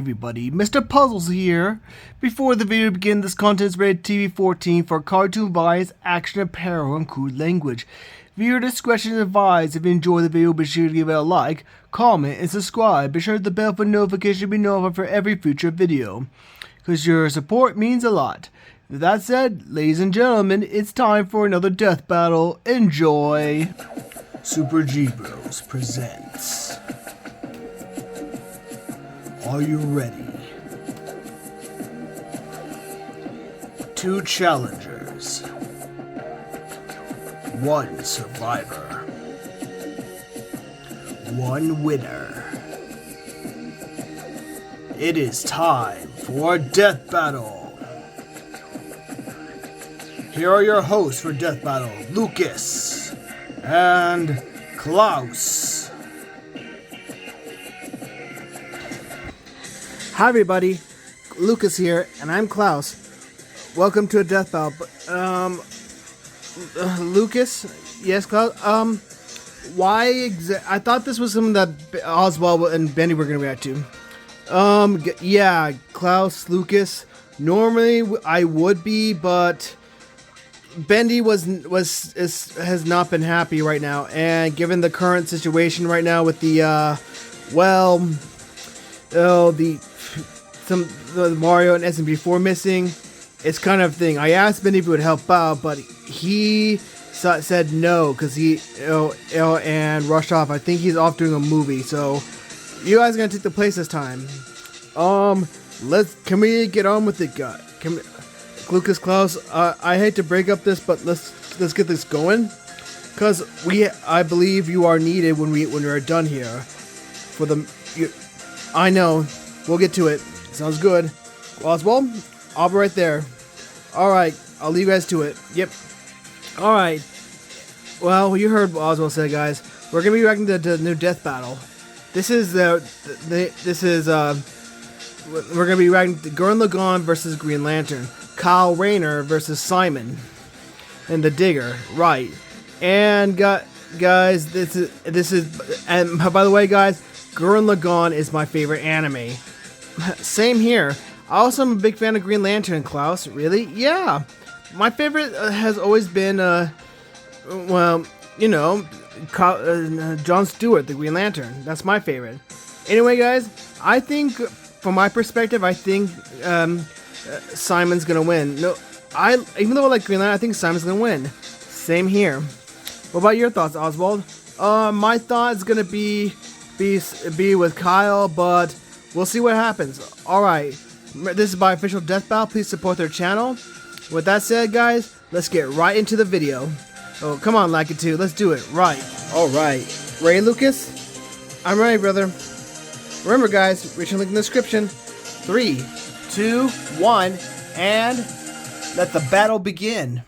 Everybody, Mr. Puzzles here. Before the video begins, this content is rated TV-14 for cartoon bias, action apparel, and crude language. Viewer discretion is advised. If you enjoy the video, be sure to give it a like, comment, and subscribe. Be sure to hit the bell for notification to be notified for every future video, because your support means a lot. With that said, ladies and gentlemen, it's time for another death battle. Enjoy! Super G Bros presents. Are you ready? 2 challengers. 1 survivor. 1 winner. It is time for a death battle. Here are your hosts for death battle, Lucas and Klaus. Hi everybody, Lucas here, and I'm Klaus. Welcome to a death battle. Lucas, yes, Klaus. Why I thought this was something that Oswald and Benny were gonna react to. Yeah, Klaus, Lucas. Normally I would be, but Bendy has not been happy right now, and given the current situation right now with the the Mario and SMB4 missing, it's kind of thing. I asked Benny if he would help out, but he said no because he and rushed off. I think he's off doing a movie, so you guys are gonna take the place this time. Can we get on with it, guy? Lucas, Klaus, I hate to break up this, but let's get this going, cause I believe you are needed when we're done here. I know. We'll get to it. Sounds good. Oswald, I'll be right there. Alright, I'll leave you guys to it. Yep. Alright. Well, you heard what Oswald said, guys. We're gonna be reacting to the new death battle. We're gonna be reacting to Guren Lagan versus Green Lantern. Kyle Rayner versus Simon. And the Digger. Right. And guys, this is and by the way, guys, Guren Lagan is my favorite anime. Same here. I also am a big fan of Green Lantern, Klaus. Really? Yeah. My favorite has always been, John Stewart, the Green Lantern. That's my favorite. Anyway, guys, I think, from my perspective, I think Simon's gonna win. Even though I like Green Lantern, I think Simon's gonna win. Same here. What about your thoughts, Oswald? My thought is gonna be with Kyle, but we'll see what happens. Alright, this is my official death battle. Please support their channel. With that said, guys, let's get right into the video. Oh, come on, Lagan 2, let's do it. Right. Alright. Ready, Lucas? I'm ready, brother. Remember, guys, reach the link in the description. 3, 2, 1, and let the battle begin.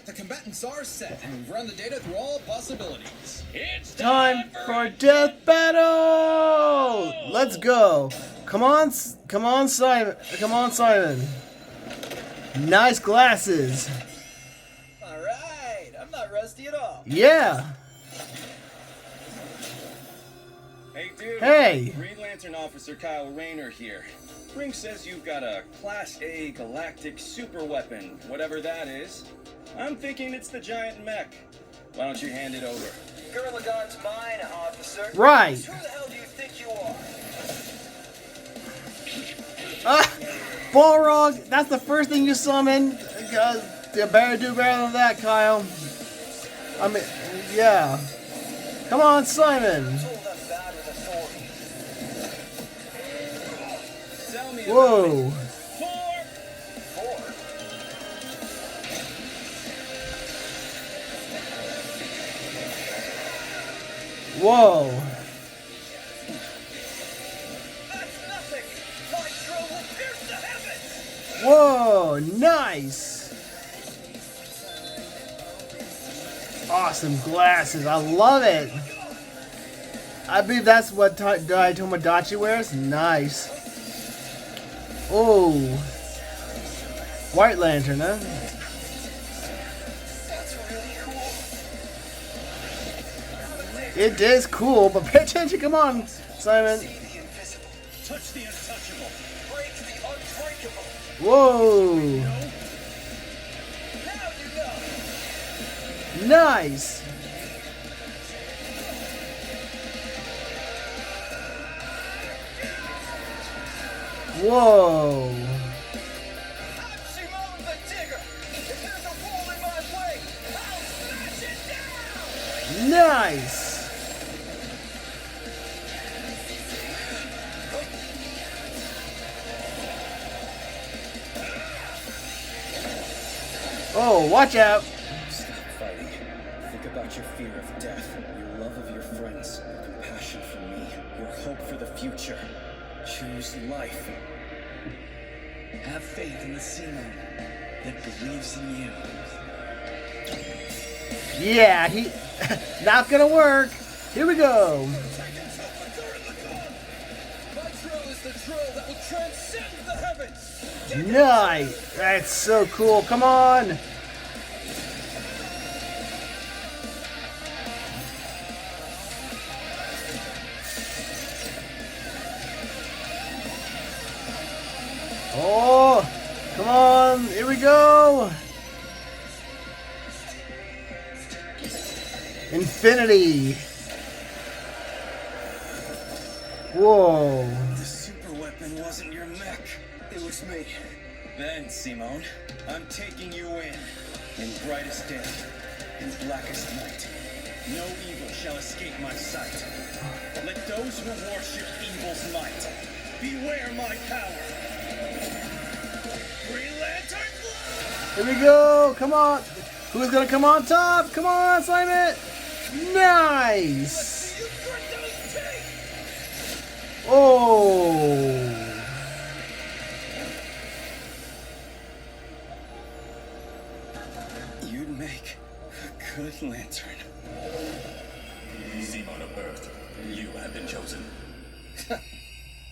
The combatants are set, and we've run the data through all possibilities. It's time for death battle! Let's go! Come on, Simon! Come on, Simon! Nice glasses! Alright, I'm not rusty at all. Yeah! Hey, dude. Hey! Green Lantern Officer Kyle Rayner here. Ring says you've got a Class A galactic super weapon, whatever that is. I'm thinking it's the giant mech. Why don't you hand it over? Guren Lagan's mine, officer. Right. Who the hell do you think you are? Balrog! That's the first thing you summon. You better do better than that, Kyle. I mean, yeah. Come on, Simon. Tell me. Whoa. Whoa. That's nothing. Nitro will pierce the heavens. Whoa, nice. Awesome glasses. I love it. I believe that's what Tomodachi wears. Nice. Oh. White Lantern, huh? That's really cool. It is cool, but pay attention. Come on, Simon. See the Touch the untouchable. Break the unbreakable. Whoa. Now you know. Nice. Whoa. I'm Simone the Digger. If there's a wall in my way, I'll smash it down. Nice. Oh, watch out. Stop fighting. Think about your fear of death, your love of your friends, your compassion for me, your hope for the future. Choose life. Have faith in the Simone that believes in you. Yeah, he not gonna work. Here we go. My drill is the drill that will transcend the heavens. Nice. That's so cool. Come on. Oh, come on. Here we go. Infinity. Whoa. The super weapon wasn't your mech. It was me. Then, Simone, I'm taking you in brightest day, in blackest night. No evil shall escape my sight. Let those who worship evil's might beware my power. Green Lantern Blood! Here we go. Come on. Who's gonna come on top? Come on, Simon. Nice. You grit those teeth. Oh. You'd make a good lantern. Simone of Earth, you have been chosen.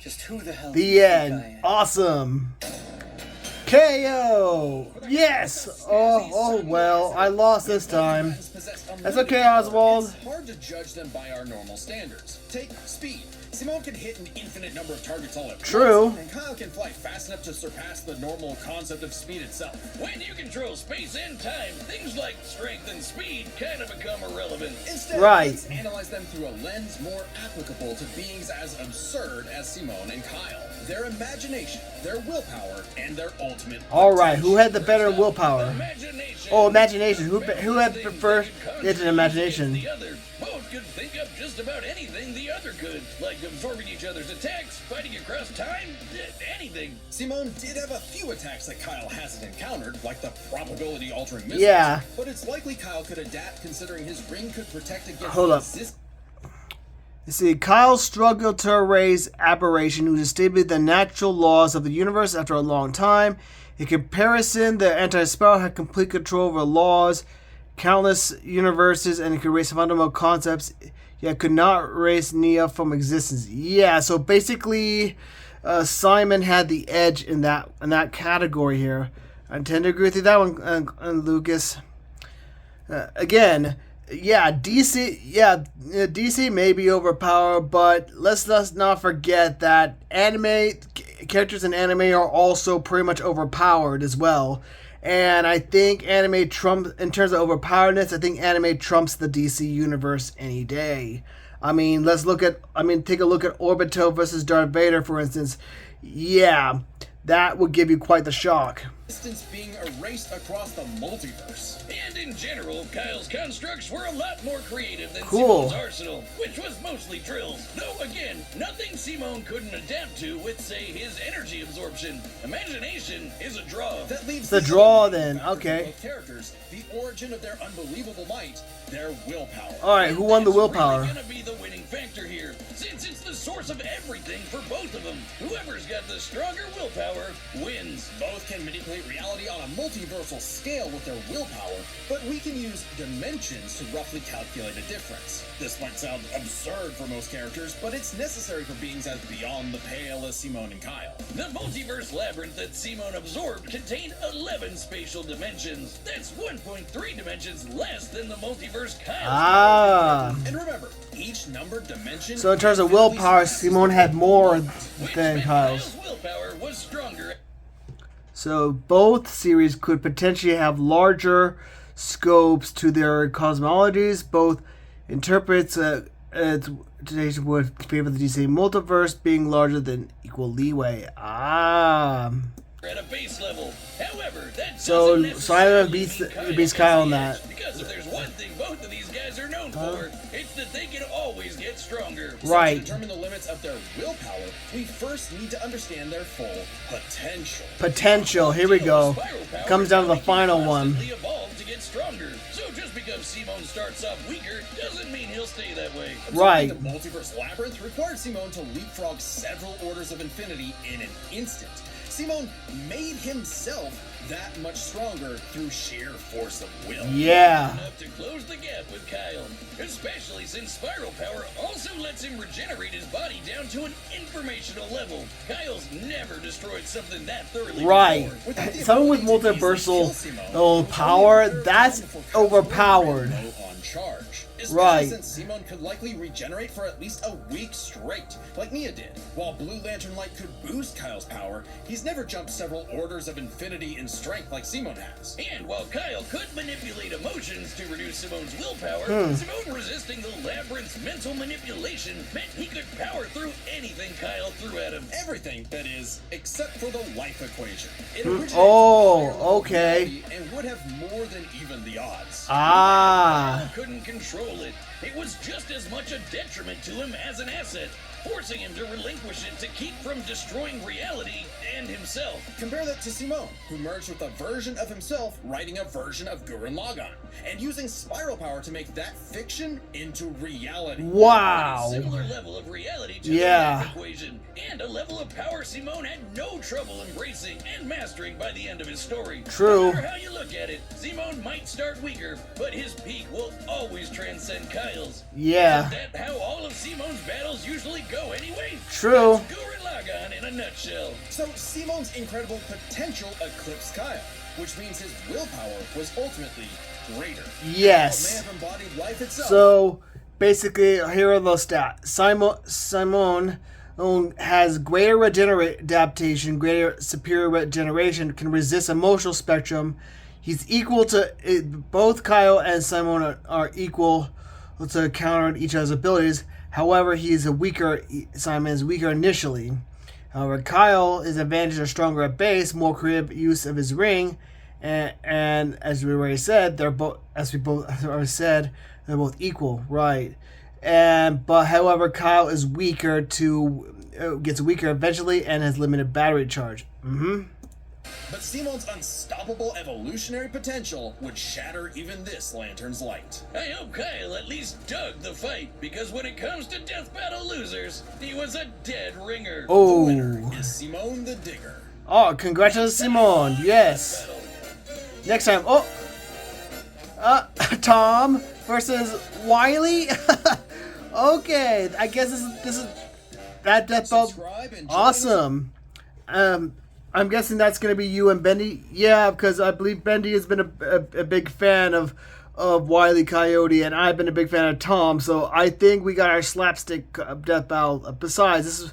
Just who the hell do you The think I end. am? Awesome. KO. Yes. Oh well. I lost this time. That's okay, Oswald. It's hard to judge them by our normal standards. Take speed. Simone can hit an infinite number of targets all at True. once, and Kyle can fly fast enough to surpass the normal concept of speed itself. When you control space and time, things like strength and speed kind of become irrelevant. Instead, Right. let's analyze them through a lens more applicable to beings as absurd as Simone and Kyle. Their imagination, their willpower, and their ultimate All right. Who had the better willpower? Imagination. Oh, imagination. Who had preferred it in imagination? The other. Both could think of just about anything the other could, like absorbing each other's attacks, fighting across time, anything. Simone did have a few attacks that Kyle hasn't encountered, like the probability altering missiles. Yeah. But it's likely Kyle could adapt considering his ring could protect against Hold up. You see, Kyle struggled to erase aberration, who disturbed the natural laws of the universe after a long time. In comparison, the anti-spell had complete control over laws, countless universes, and it could erase fundamental concepts, yet could not erase Nia from existence. Yeah, so basically, Simon had the edge in that category here. I tend to agree with you that one, Lucas. Again, yeah, DC may be overpowered, but let's not forget that characters in anime are also pretty much overpowered as well. And I think anime trumps, in terms of overpoweredness, I think anime trumps the DC universe any day. I mean, take a look at Obito versus Darth Vader, for instance. Yeah, that would give you quite the shock. Distance being erased across the multiverse. And in general, Kyle's constructs were a lot more creative than Cool. Simone's arsenal, which was mostly drills. Though again, nothing Simone couldn't adapt to with, say, his energy absorption. Imagination is a draw. That leaves The the draw only then, factor for okay. both characters, the origin of their unbelievable might, their willpower. Alright, who won the That's willpower? really gonna be the winning factor here, since it's the source of everything for both of them. Whoever's got the stronger willpower wins. Both can manipulate reality on a multiversal scale with their willpower, but we can use dimensions to roughly calculate a difference. This might sound absurd for most characters, but it's necessary for beings as beyond the pale as Simone and Kyle. The multiverse labyrinth that Simone absorbed contained 11 spatial dimensions. That's 1.3 dimensions less than the multiverse Kyle's Ah. And remember, each numbered dimension... So in terms of willpower, Simone had more which than meant Kyle's. willpower was stronger. So both series could potentially have larger scopes to their cosmologies. Both interprets today's would favor the DC multiverse being larger than equal leeway. At a base level. However, that So doesn't Simon necessarily beats mean Kyle on gets the that. edge, because if there's one thing both of these guys are known for, it's that they can always get stronger. Right. To determine the limits of their willpower, we first need to understand their full potential. Potential. Here we go. Spiral power Comes down to the can final one. constantly evolve to get stronger. So just because Simone starts off weaker doesn't mean he'll stay that way. Right. The multiverse labyrinth required Simone to leapfrog several orders of infinity in an instant. Simone made himself that much stronger through sheer force of will. Yeah. Enough to close the gap with Kyle, especially since spiral power also lets him regenerate his body down to an informational level. Kyle's never destroyed something that thoroughly Right. before. Someone with multiversal power, that's overpowered. On charge. Especially Right. since Simone could likely regenerate for at least a week straight, like Mia did. While Blue Lantern Light could boost Kyle's power, he's never jumped several orders of infinity in strength like Simone has. And while Kyle could manipulate emotions to reduce Simone's willpower, Simone resisting the labyrinth's mental manipulation meant he could power through anything Kyle threw at him. Everything, that is, except for the life equation. It originated Oh, from higher level okay. reality and would have more than even the odds. Ah. Kyle couldn't control it. It was just as much a detriment to him as an asset, forcing him to relinquish it to keep from destroying reality and himself. Compare that to Simone, who merged with a version of himself, writing a version of Guren Lagan, and using spiral power to make that fiction into reality. Wow. A similar level of reality to Yeah. the life equation, and a level of power Simone had no trouble embracing and mastering by the end of his story. True. No matter how you look at it, Simone might start weaker, but his peak will always transcend Kyle's. Yeah. Isn't that how all of Simone's battles usually go anyway? True. That's Guren Lagan in a nutshell. So Simone's incredible potential eclipsed Kyle, which means his willpower was ultimately greater. Yes. While may have embodied life itself. So basically, here are those stats. Simone has greater adaptation, greater superior regeneration, can resist emotional spectrum. He's equal to both Kyle and Simone are equal to counter each other's abilities. However, Simon is weaker initially. However, Kyle is advantage or stronger at base, more creative use of his ring, and as we already said, they're both equal, right? But however, Kyle is weaker gets weaker eventually and has limited battery charge. But Simone's unstoppable evolutionary potential would shatter even this lantern's light. I hope Kyle at least dug the fight, because when it comes to death battle losers, he was a dead ringer. Oh, Is Simone the Digger. Congratulations, Simone. Yes. Next time, Tom versus Wiley. Okay, I guess this is that death belt. Subscribe and join Awesome. I'm guessing that's gonna be you and Bendy. Yeah, because I believe Bendy has been a big fan of Wile E. Coyote, and I've been a big fan of Tom. So I think we got our slapstick death battle. Besides,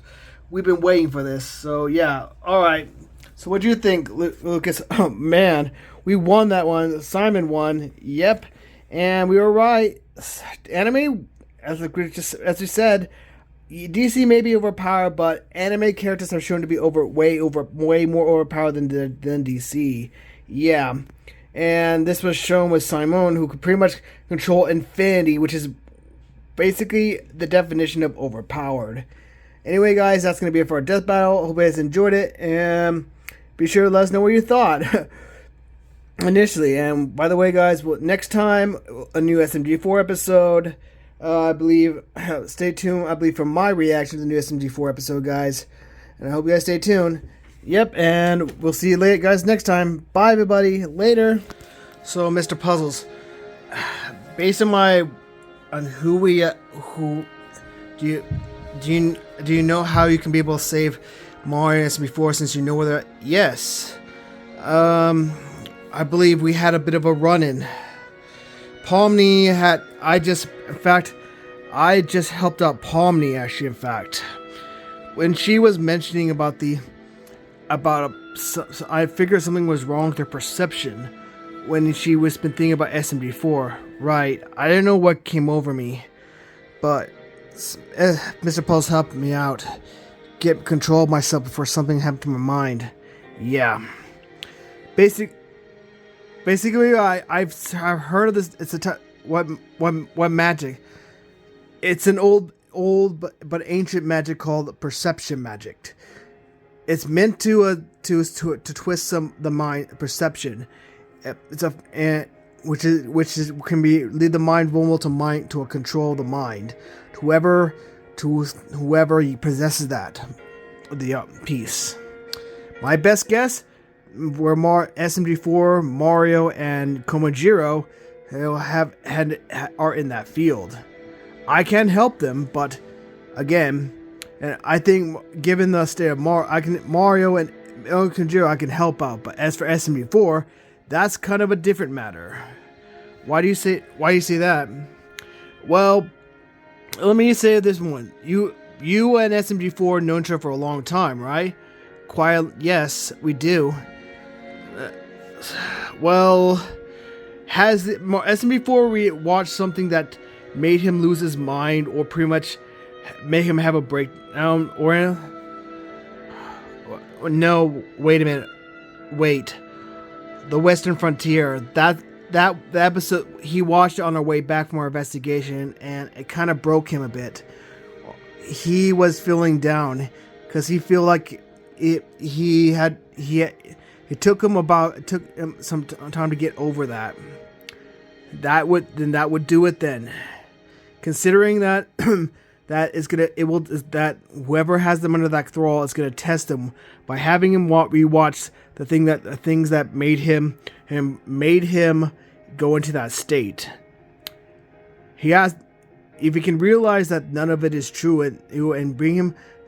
we've been waiting for this. So yeah, all right. So what do you think, Lucas? Oh man, we won that one. Simon won. Yep, and we were right. Anime, as we said, DC may be overpowered, but anime characters are shown to be way more overpowered than DC. Yeah, and this was shown with Simone, who could pretty much control infinity, which is basically the definition of overpowered. Anyway, guys, that's gonna be it for our death battle. Hope you guys enjoyed it, and be sure to let us know what you thought initially. And by the way, guys, next time a new SMG4 episode. I believe, stay tuned, I believe, for my reaction to the new SMG4 episode, guys. And I hope you guys stay tuned. Yep, and we'll see you later, guys, next time. Bye, everybody. Later. So, Mr. Puzzles, based on who do you know how you can be able to save Mario and SMG4 since you know where they're at? Yes. I believe we had a bit of a run-in. Pomni I just helped out Pomni, actually, in fact. when she was mentioning about I figured something was wrong with her perception when she was been thinking about SMD4. Right, I didn't know what came over me, but Mr. Pulse helped me out, get control of myself before something happened to my mind. Yeah, basically, I've heard of this. It's what magic? It's an old but ancient magic called perception magic. It's meant to twist the mind perception. It's which can lead the mind vulnerable to a control of the mind. Whoever possesses that the piece. My best guess were SMG4, Mario, and Komajiro are in that field. I can help them, but again, and I think given the state of Mario and Komajiro, I can help out. But as for SMG4, that's kind of a different matter. Why do you say that? Well, let me say this one. You and SMG4 known each other for a long time, right? Yes, we do. Well, has SMG4 watched something that made him lose his mind, or pretty much make him have a breakdown, or no? Wait a minute. Wait. The Western Frontier. That episode, he watched it on our way back from our investigation, and it kind of broke him a bit. He was feeling down because he feel like it took him some time to get over that. That would do it then. Considering that that whoever has them under that thrall is gonna test him by having him rewatch the things that made him go into that state. If he can realize that none of it is true and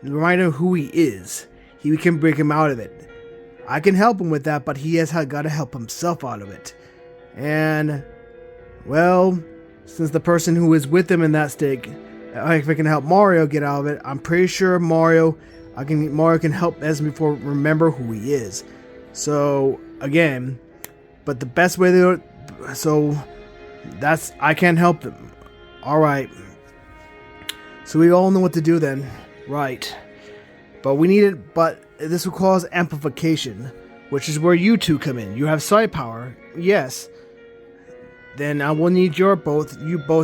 remind him who he is, he can break him out of it. I can help him with that, but he has got to help himself out of it. And, well, since the person who is with him in that state, if I can help Mario get out of it, I'm pretty sure Mario can help SMG4 remember who he is. So, again, but the best way to do it, I can't help them. Alright. So we all know what to do then. Right. But this will cause amplification, which is where you two come in. You have psi power. Yes. Then I will need you both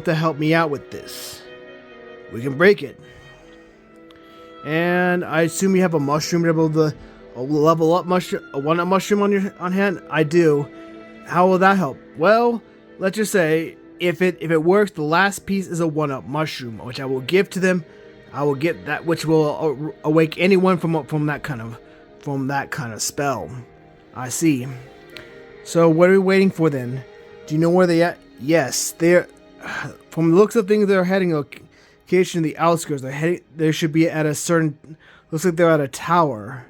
to help me out with this. We can break it. And I assume you have a mushroom able to level up mushroom, a 1-up mushroom on hand? I do. How will that help? Well, let's just say if it works, the last piece is a 1-up mushroom, which I will give to them. I will get that, which will awake anyone from that kind of spell. I see. So what are we waiting for then? Do you know where they at? Yes, they're. From the looks of things, they're heading location in the outskirts. They should be at a certain. Looks like they're at a tower.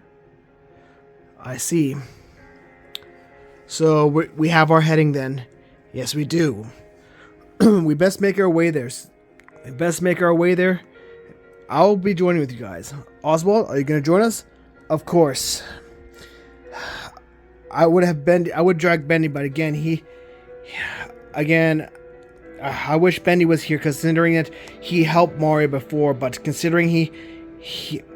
I see. So we have our heading then. Yes, we do. We best make our way there. I'll be joining with you guys. Oswald, are you going to join us? Of course. I would drag Bendy, but again, I wish Bendy was here, considering that he helped Mario before, but considering he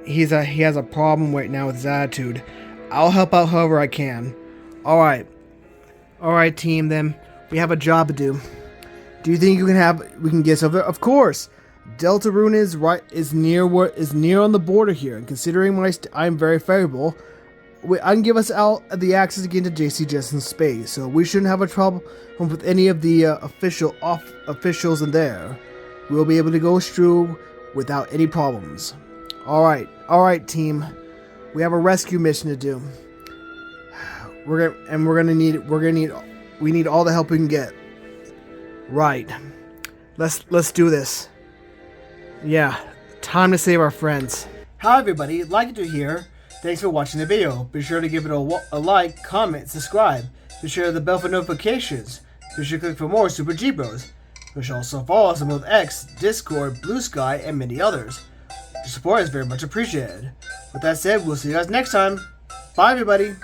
has a problem right now with his attitude, I'll help out however I can. Alright, team, then. We have a job to do. Do you think we can get over there? Of course. Deltarune is near on the border here, and considering I'm very favorable, I can give us out the access again to JC Justin's space, so we shouldn't have a trouble with any of the officials in there. We'll be able to go through without any problems. Alright, team. We have a rescue mission to do. We need all the help we can get. Right. Let's do this. Yeah, time to save our friends. Hi everybody, like it to hear. Thanks for watching the video. Be sure to give it a like, comment, subscribe. Be sure to the bell for notifications. Be sure to click for more Super G Bros. Be sure also follow us on both X, Discord, Blue Sky, and many others. Your support is very much appreciated. With that said, we'll see you guys next time. Bye, everybody.